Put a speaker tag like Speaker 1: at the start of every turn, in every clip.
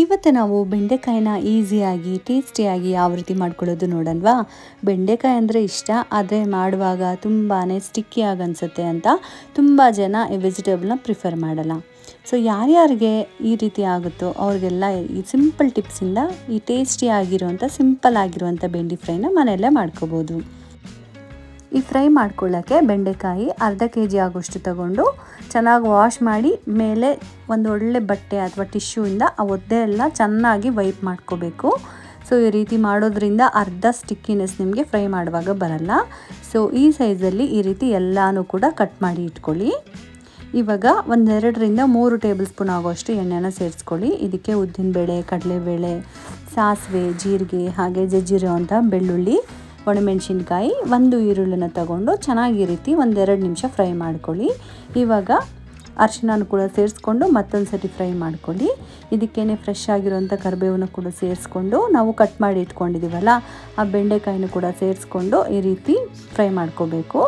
Speaker 1: ಇವತ್ತು ನಾವು ಬೆಂಡೆಕಾಯಿನ ಈಸಿಯಾಗಿ ಟೇಸ್ಟಿಯಾಗಿ ಯಾವ ರೀತಿ ಮಾಡ್ಕೊಳ್ಳೋದು ನೋಡಲ್ವಾ. ಬೆಂಡೆಕಾಯಿ ಅಂದರೆ ಇಷ್ಟ, ಆದರೆ ಮಾಡುವಾಗ ತುಂಬಾ ಸ್ಟಿಕ್ಕಿಯಾಗಿ ಅನಿಸುತ್ತೆ ಅಂತ ತುಂಬ ಜನ ಈ ವೆಜಿಟೇಬಲ್ನ ಪ್ರಿಫರ್ ಮಾಡಲ್ಲ. ಸೊ ಯಾರ್ಯಾರಿಗೆ ಈ ರೀತಿ ಆಗುತ್ತೋ ಅವ್ರಿಗೆಲ್ಲ ಈ ಸಿಂಪಲ್ ಟಿಪ್ಸಿಂದ ಈ ಟೇಸ್ಟಿ ಆಗಿರುವಂಥ ಸಿಂಪಲ್ ಆಗಿರುವಂಥ ಬೆಂಡಿ ಫ್ರೈನ ಮನೆಯಲ್ಲೇ ಮಾಡ್ಕೋಬೋದು. ಈ ಫ್ರೈ ಮಾಡ್ಕೊಳ್ಳೋಕ್ಕೆ ಬೆಂಡೆಕಾಯಿ ಅರ್ಧ kg ಆಗೋಷ್ಟು ತಗೊಂಡು ಚೆನ್ನಾಗಿ ವಾಶ್ ಮಾಡಿ ಮೇಲೆ ಒಂದು ಒಳ್ಳೆ ಬಟ್ಟೆ ಅಥವಾ ಟಿಶ್ಯೂಯಿಂದ ಆ ಒದ್ದೆ ಎಲ್ಲ ಚೆನ್ನಾಗಿ ವೈಪ್ ಮಾಡ್ಕೋಬೇಕು. ಸೊ ಈ ರೀತಿ ಮಾಡೋದ್ರಿಂದ ಅರ್ಧ ಸ್ಟಿಕ್ಕಿನೆಸ್ ನಿಮಗೆ ಫ್ರೈ ಮಾಡುವಾಗ ಬರಲ್ಲ. ಸೊ ಈ ಸೈಜಲ್ಲಿ ಈ ರೀತಿ ಎಲ್ಲನೂ ಕೂಡ ಕಟ್ ಮಾಡಿ ಇಟ್ಕೊಳ್ಳಿ. ಇವಾಗ 1-2 ರಿಂದ 3 ಟೇಬಲ್ ಸ್ಪೂನ್ ಆಗೋಷ್ಟು ಎಣ್ಣೆನ ಸೇರಿಸ್ಕೊಳ್ಳಿ. ಇದಕ್ಕೆ ಉದ್ದಿನಬೇಳೆ, ಕಡಲೆಬೇಳೆ, ಸಾಸಿವೆ, ಜೀರಿಗೆ, ಹಾಗೆ ಜಜ್ಜಿರುವಂಥ ಬೆಳ್ಳುಳ್ಳಿ, ಒಣಮೆಣಸಿನ್ಕಾಯಿ, 1 ಈರುಳ್ಳಿನ ತಗೊಂಡು ಚೆನ್ನಾಗಿ ಈ ರೀತಿ 1-2 ನಿಮಿಷ ಫ್ರೈ ಮಾಡ್ಕೊಳ್ಳಿ. ಇವಾಗ ಅರಿಶಿನ ಕೂಡ ಸೇರಿಸ್ಕೊಂಡು ಮತ್ತೊಂದು ಸತಿ ಫ್ರೈ ಮಾಡ್ಕೊಳ್ಳಿ. ಇದಕ್ಕೇನೆ ಫ್ರೆಶ್ ಆಗಿರೋಂಥ ಕರಿಬೇವನ್ನ ಕೂಡ ಸೇರಿಸ್ಕೊಂಡು ನಾವು ಕಟ್ ಮಾಡಿ ಇಟ್ಕೊಂಡಿದ್ದೀವಲ್ಲ ಆ ಬೆಂಡೆಕಾಯಿನೂ ಕೂಡ ಸೇರಿಸ್ಕೊಂಡು ಈ ರೀತಿ ಫ್ರೈ ಮಾಡ್ಕೋಬೇಕು.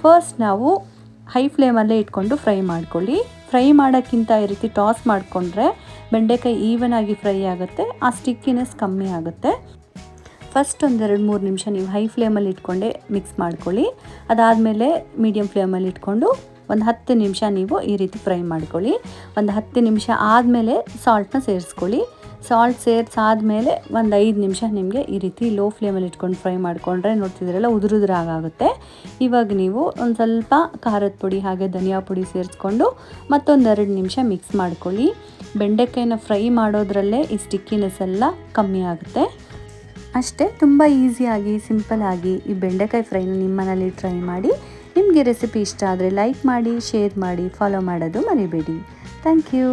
Speaker 1: ಫಸ್ಟ್ ನಾವು ಹೈ ಫ್ಲೇಮಲ್ಲೇ ಇಟ್ಕೊಂಡು ಫ್ರೈ ಮಾಡ್ಕೊಳ್ಳಿ. ಫ್ರೈ ಮಾಡೋಕ್ಕಿಂತ ಈ ರೀತಿ ಟಾಸ್ ಮಾಡಿಕೊಂಡ್ರೆ ಬೆಂಡೆಕಾಯಿ ಈವನ್ ಆಗಿ ಫ್ರೈ ಆಗುತ್ತೆ, ಆ ಸ್ಟಿಕ್ಕಿನೆಸ್ ಕಮ್ಮಿ ಆಗುತ್ತೆ. ಫಸ್ಟ್ 1-2-3 ನಿಮಿಷ ನೀವು ಹೈ ಫ್ಲೇಮಲ್ಲಿ ಇಟ್ಕೊಂಡೆ ಮಿಕ್ಸ್ ಮಾಡ್ಕೊಳ್ಳಿ. ಅದಾದಮೇಲೆ ಮೀಡಿಯಮ್ ಫ್ಲೇಮಲ್ಲಿ ಇಟ್ಕೊಂಡು ಒಂದು 10 ನಿಮಿಷ ನೀವು ಈ ರೀತಿ ಫ್ರೈ ಮಾಡ್ಕೊಳ್ಳಿ. ಒಂದು 10 ನಿಮಿಷ ಆದಮೇಲೆ ಸಾಲ್ಟ್ನ ಸೇರಿಸ್ಕೊಳ್ಳಿ. ಸಾಲ್ಟ್ ಸೇರಿಸಾದ್ಮೇಲೆ ಒಂದು 5 ನಿಮಿಷ ನಿಮಗೆ ಈ ರೀತಿ ಲೋ ಫ್ಲೇಮಲ್ಲಿ ಇಟ್ಕೊಂಡು ಫ್ರೈ ಮಾಡಿಕೊಂಡ್ರೆ ನೋಡ್ತಿದ್ದೀರಲ್ಲ ಉದುರುದ್ರಾಗುತ್ತೆ. ಇವಾಗ ನೀವು ಒಂದು ಸ್ವಲ್ಪ ಖಾರದ ಪುಡಿ ಹಾಗೆ ಧನಿಯಾ ಪುಡಿ ಸೇರಿಸ್ಕೊಂಡು ಮತ್ತೊಂದು 2 ನಿಮಿಷ ಮಿಕ್ಸ್ ಮಾಡ್ಕೊಳ್ಳಿ. ಬೆಂಡೆಕಾಯಿನ ಫ್ರೈ ಮಾಡೋದ್ರಲ್ಲೇ ಈ ಸ್ಟಿಕ್ಕಿನೆಸ್ ಎಲ್ಲ ಕಮ್ಮಿ ಆಗುತ್ತೆ. ಅಷ್ಟೇ, ತುಂಬ ಈಸಿಯಾಗಿ ಸಿಂಪಲ್ಲಾಗಿ ಈ ಬೆಂಡೆಕಾಯಿ ಫ್ರೈನ ನಿಮ್ಮ ಮನೇಲಿ ಟ್ರೈ ಮಾಡಿ. ನಿಮಗೆ ರೆಸಿಪಿ ಇಷ್ಟ ಆದರೆ ಲೈಕ್ ಮಾಡಿ, ಶೇರ್ ಮಾಡಿ, ಫಾಲೋ ಮಾಡೋದು ಮರಿಬೇಡಿ. Thank you.